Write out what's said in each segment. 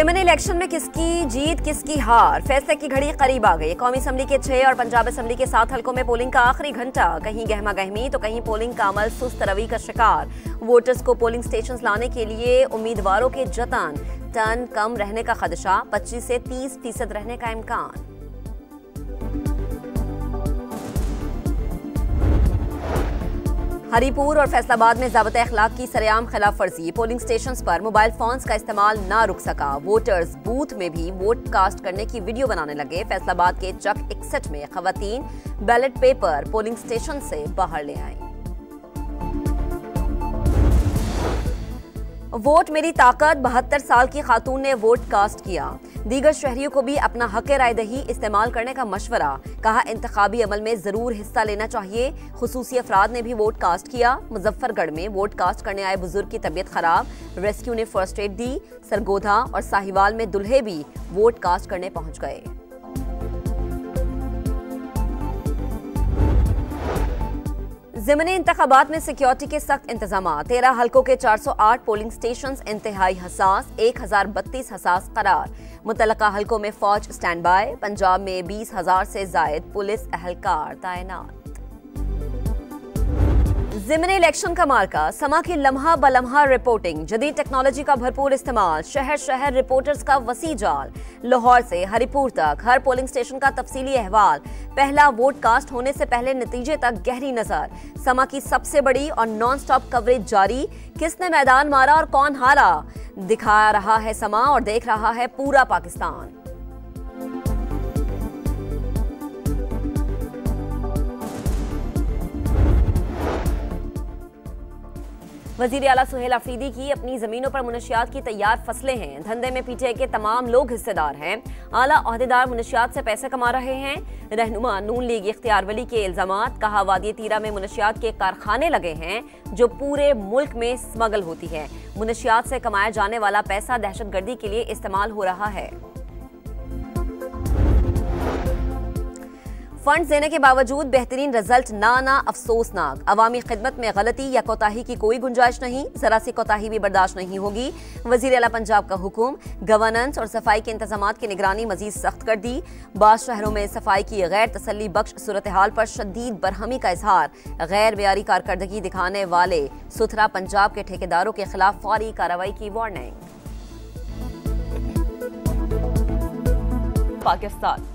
ज़िमनी election में किसकी जीत किसकी हार, फैसले की घड़ी करीब आ गई। कौमी असम्बली के 6 और पंजाब असम्बली के 7 हलकों में पोलिंग का आखिरी घंटा, कहीं गहमा गहमी तो कहीं पोलिंग का अमल सुस्त रवि का शिकार। वोटर्स को पोलिंग स्टेशन लाने के लिए उम्मीदवारों के जतन, टर्न कम रहने का खदशा, 25 से 30% रहने का इम्कान। हरीपुर और फैसलाबाद में ज़ाब्ता अखलाक की सरेआम खिलाफ वर्जी, पोलिंग स्टेशंस पर मोबाइल फोन्स का इस्तेमाल ना रुक सका। वोटर्स बूथ में भी वोट कास्ट करने की वीडियो बनाने लगे। फैसलाबाद के चक 61 में खवातीन बैलेट पेपर पोलिंग स्टेशन से बाहर ले आई। वोट मेरी ताकत, 72 साल की खातून ने वोट कास्ट किया। दीगर शहरियों को भी अपना हक राय दही इस्तेमाल करने का मशवरा, कहा इंतखाबी अमल में जरूर हिस्सा लेना चाहिए। खुसूसी अफराद ने भी वोट कास्ट किया। मुजफ्फरगढ़ में वोट कास्ट करने आए बुजुर्ग की तबीयत खराब, रेस्क्यू ने फर्स्ट एड दी। सरगोधा और साहिवाल में दुल्हे भी वोट कास्ट करने पहुंच गए। ज़िमनी इंतखाबात में सिक्योरिटी के सख्त इंतजाम, 13 हलकों के 408 पोलिंग स्टेशन इंतहाई हसास, 1032 हसास करार। मुतलका हलकों में फौज स्टैंड बाय। पंजाब में 20,000 से जायद पुलिस अहलकार तैनात। ज़िमनी इलेक्शन का मार्का, समा की लम्हा बलम्हा रिपोर्टिंग, जदीद टेक्नोलॉजी का भरपूर इस्तेमाल, शहर शहर रिपोर्टर्स का वसी जाल। लाहौर से हरीपुर तक हर पोलिंग स्टेशन का तफसीली अहवाल, पहला वोट कास्ट होने से पहले नतीजे तक गहरी नजर। समा की सबसे बड़ी और नॉन स्टॉप कवरेज जारी, किसने मैदान मारा और कौन हारा, दिखा रहा है समा और देख रहा है पूरा पाकिस्तान। वजीर आला सुहेल अफरीदी की अपनी जमीनों पर मुनशियात की तैयार फसलें हैं। धंधे में पीटीआई के तमाम लोग हिस्सेदार हैं। आला ओहदेदार मुनशियात से पैसे कमा रहे हैं। रहनुमा नून लीग इख्तियार वली के इल्जामात, कहा वादी तीरा में मुनशियात के कारखाने लगे हैं जो पूरे मुल्क में स्मगल होती है। मुनशियात से कमाया जाने वाला पैसा दहशतगर्दी के लिए इस्तेमाल हो रहा है। फंड देने के बावजूद बेहतरीन रिजल्ट ना अफसोसनाक। अवामी खिदमत में गलती या कोताही की कोई गुंजाइश नहीं, जरा सी कोताही भी बर्दाश्त नहीं होगी। वजीर आला पंजाब का हुक्म, गवर्नेंस और सफाई के इंतजामात की निगरानी मजीद सख्त कर दी। बाज़ शहरों में सफाई की गैर तसल्ली बख्श सूरत हाल पर शदीद बरहमी का इजहार। गैर मेयारी कारकर्दगी दिखाने वाले सुथरा पंजाब के ठेकेदारों के खिलाफ फौरी कार्रवाई की वार्निंग। पाकिस्तान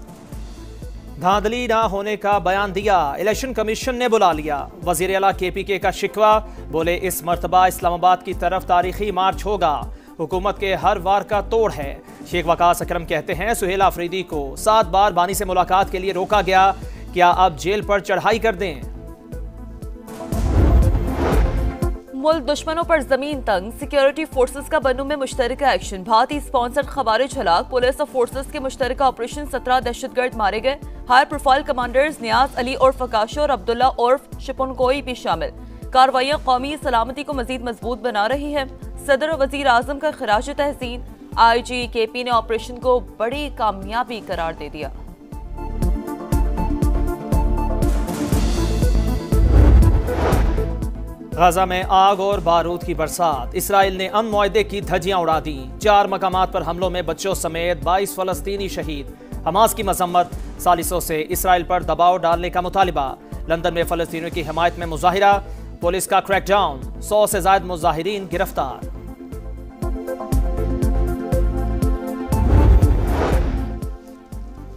धांधली ना होने का बयान दिया, इलेक्शन कमीशन ने बुला लिया। वजीर आला KPK का शिकवा, बोले इस मर्तबा इस्लामाबाद की तरफ तारीखी मार्च होगा, हुकूमत के हर वार का तोड़ है। शेख वकास अकरम कहते हैं सुहेल अफरीदी को 7 बार बानी से मुलाकात के लिए रोका गया, क्या अब जेल पर चढ़ाई कर दें। मुल्क दुश्मनों पर जमीन तंग, सिक्योरिटी फोर्सेस का बन्नू में मुश्तरका एक्शन। भारतीय स्पॉन्सर्ड खवारिज हलाक, पुलिस और फोर्सेस के मुश्तरका ऑपरेशन, 17 दहशतगर्द मारे गए। हाई प्रोफाइल कमांडर्स नियाज अली उर्फ अकाशो और अब्दुल्ला उर्फ शिपनकोई भी शामिल। कार्रवाइयां कौमी सलामती को मजीद मजबूत बना रही है। सदर और वजीर आजम का खराज तहसीन। IG KP ने ऑपरेशन को बड़ी कामयाबी करार दे दिया। गाजा में आग और बारूद की बरसात, इसराइल ने अमन मुआहदे की धज्जियां उड़ा दी। 4 मकामात पर हमलों में बच्चों समेत 22 फलस्तीनी शहीद। हमास की मजम्मत, सालिसों से इसराइल पर दबाव डालने का मुतालिबा। लंदन में फलस्तीनियों की हिमायत में मुजाहिरा, पुलिस का क्रैकडाउन, 100 से ज्यादा मुजाहिरीन गिरफ्तार।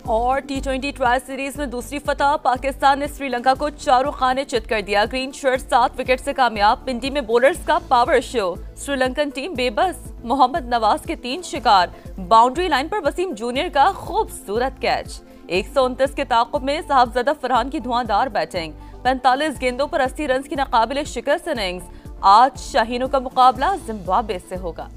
और T20 ट्रायल सीरीज में दूसरी फतह, पाकिस्तान ने श्रीलंका को 4 खाने चित कर दिया। ग्रीन शर्ट 7 विकेट से कामयाब। पिंडी में बॉलर्स का पावर शो, श्रीलंकन टीम बेबस। मोहम्मद नवाज के 3 शिकार। बाउंड्री लाइन पर वसीम जूनियर का खूबसूरत कैच। 129 के ताक़ुब में साहबजादा फरहान की धुआंधार बैटिंग। 45 गेंदों पर 80 रन की नाकाबिले शिकस्त इनिंग्स। आज शाहीनों का मुकाबला जिम्बाब्वे से होगा।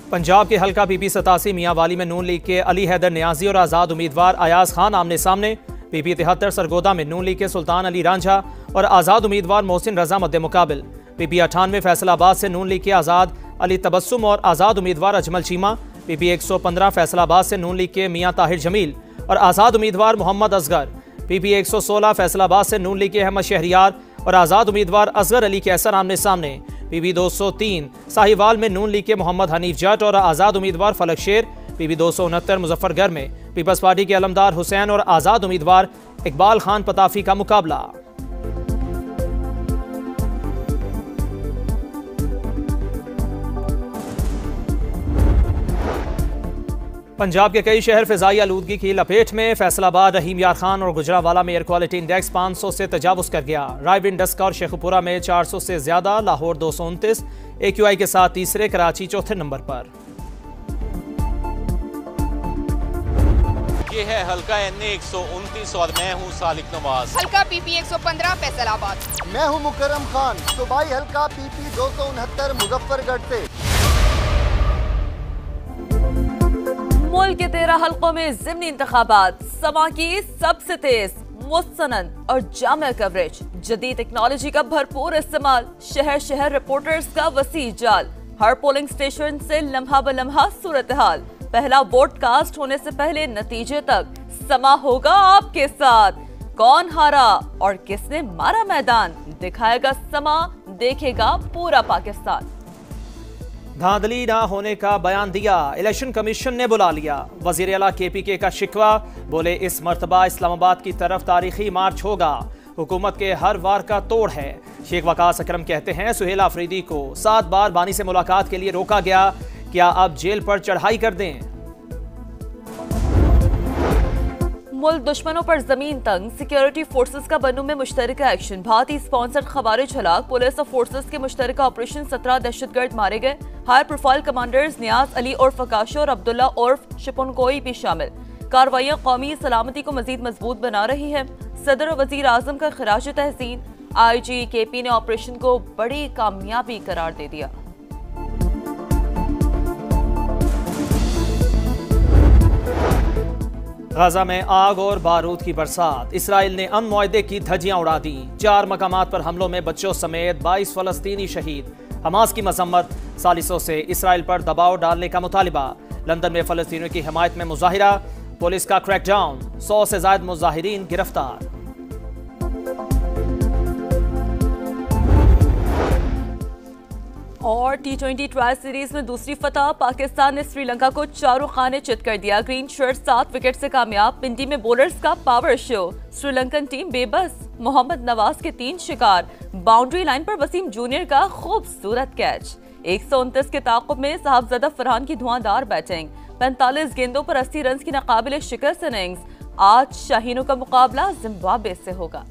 पंजाब के हल्का PP 87 मियांवाली में नून लीग के अली हैदर नियाजी और आज़ाद उम्मीदवार अयाज खान आमने सामने। PP 73 सरगोदा में नून लीग के सुल्तान अली रांझा और आज़ाद उम्मीदवार मोहसिन रजा मद्दे मुकाबिल। PP 98 फैसलाबाद से नून लीग के आज़ाद अली तबस्सुम और आज़ाद उम्मीदवार अजमल चीमा। PP 115 फैसलाबाद से नून लीग के मियाँ ताहिर जमील और आज़ाद उम्मीदवार मोहम्मद असगर। PP 116 फैसलाबाद से नून लीग के अहमद शहरियार और आज़ाद उम्मीदवार असगर अली कैसर आमने सामने। पीपी 203 साहिवाल में नून लीग के मोहम्मद हनीफ जट और आज़ाद उम्मीदवार फलक शेर। पीपी 269 मुजफ्फरगढ़ में पीपल्स पार्टी के अलमदार हुसैन और आज़ाद उम्मीदवार इकबाल खान पताफी का मुकाबला। पंजाब के कई शहर फिजाई आलूदगी की लपेट में। फैसलाबाद, रहीम यार खान और गुजरावाला में एयर क्वालिटी इंडेक्स 500 से तजावुज कर गया। रायविंड, डस्का और शेखपुरा में 400 से ज्यादा। लाहौर 229 AQI के साथ तीसरे, कराची चौथे नंबर पर। ये है हल्का NA 129 और मैं हूँ सालिक नवाज। हल्का PP 115 फैसलाबाद। मैं हूँ मुकर्रम खान, सूबाई हल्का PP 269 मुजफ्फरगढ़ से। मुल्क के 13 हल्कों में ज़िमनी इंतखाबात, समा की सबसे तेज, मुस्तनद और जामे कवरेज, जदीद टेक्नोलॉजी का भरपूर इस्तेमाल, शहर शहर रिपोर्टर्स का वसी जाल, हर पोलिंग स्टेशन से लम्हा ब लम्हा सूरत हाल, पहला वोट कास्ट होने से पहले नतीजे तक, समा होगा आपके साथ। कौन हारा और किसने मारा मैदान, दिखाएगा समा, देखेगा पूरा पाकिस्तान। धांधली ना होने का बयान दिया, इलेक्शन कमीशन ने बुला लिया। वजीर आला KPK का शिकवा, बोले इस मर्तबा इस्लामाबाद की तरफ तारीखी मार्च होगा, हुकूमत के हर वार का तोड़ है। शेख वकास अकरम कहते हैं सुहेल आफरीदी को 7 बार बानी से मुलाकात के लिए रोका गया, क्या अब जेल पर चढ़ाई कर दें। मुल्क दुश्मनों पर जमीन तंग, सिक्योरिटी फोर्सेस का बन्नू में मुश्तरका एक्शन, भारतीय स्पॉन्सर्ड खवारिज हलाक, पुलिस और फोर्सेस के मुश्तरका ऑपरेशन, 17 दहशतगर्द मारे गए। हाई प्रोफाइल कमांडर्स नियाज अली उर्फ अकाशो और अब्दुल्ला उर्फ शिपनकोई भी शामिल। कार्रवाइयां कौमी सलामती को मजीद मजबूत बना रही है। सदर और वजीर आजम का खिराज तहसीन, IG KP ने ऑपरेशन को बड़ी कामयाबी करार दे दिया। गाजा में आग और बारूद की बरसात, इसराइल ने अमन मुआहदे की धज्जियां उड़ा दी। 4 मकामात पर हमलों में बच्चों समेत 22 फलस्तीनी शहीद। हमास की मजम्मत, सालिसों से इसराइल पर दबाव डालने का मुतालिबा। लंदन में फलस्तीनियों की हिमायत में मुजाहिरा, पुलिस का क्रैकडाउन, 100 से ज्यादा मुजाहिरीन गिरफ्तार। और T20 ट्रायल सीरीज में दूसरी फतह, पाकिस्तान ने श्रीलंका को 4 खाने चित कर दिया। ग्रीन शर्ट 7 विकेट से कामयाब, पिंडी में बॉलर्स का पावर शो, श्रीलंकन टीम बेबस, मोहम्मद नवाज के 3 शिकार, बाउंड्री लाइन पर वसीम जूनियर का खूबसूरत कैच। 129 के ताक़ुब में साहबजादा फरहान की धुआंधार बैटिंग, 45 गेंदों पर 80 रन की नाकाबिले शिकस्त इनिंग्स। आज शाहीनों का मुकाबला जिम्बाब्वे से होगा।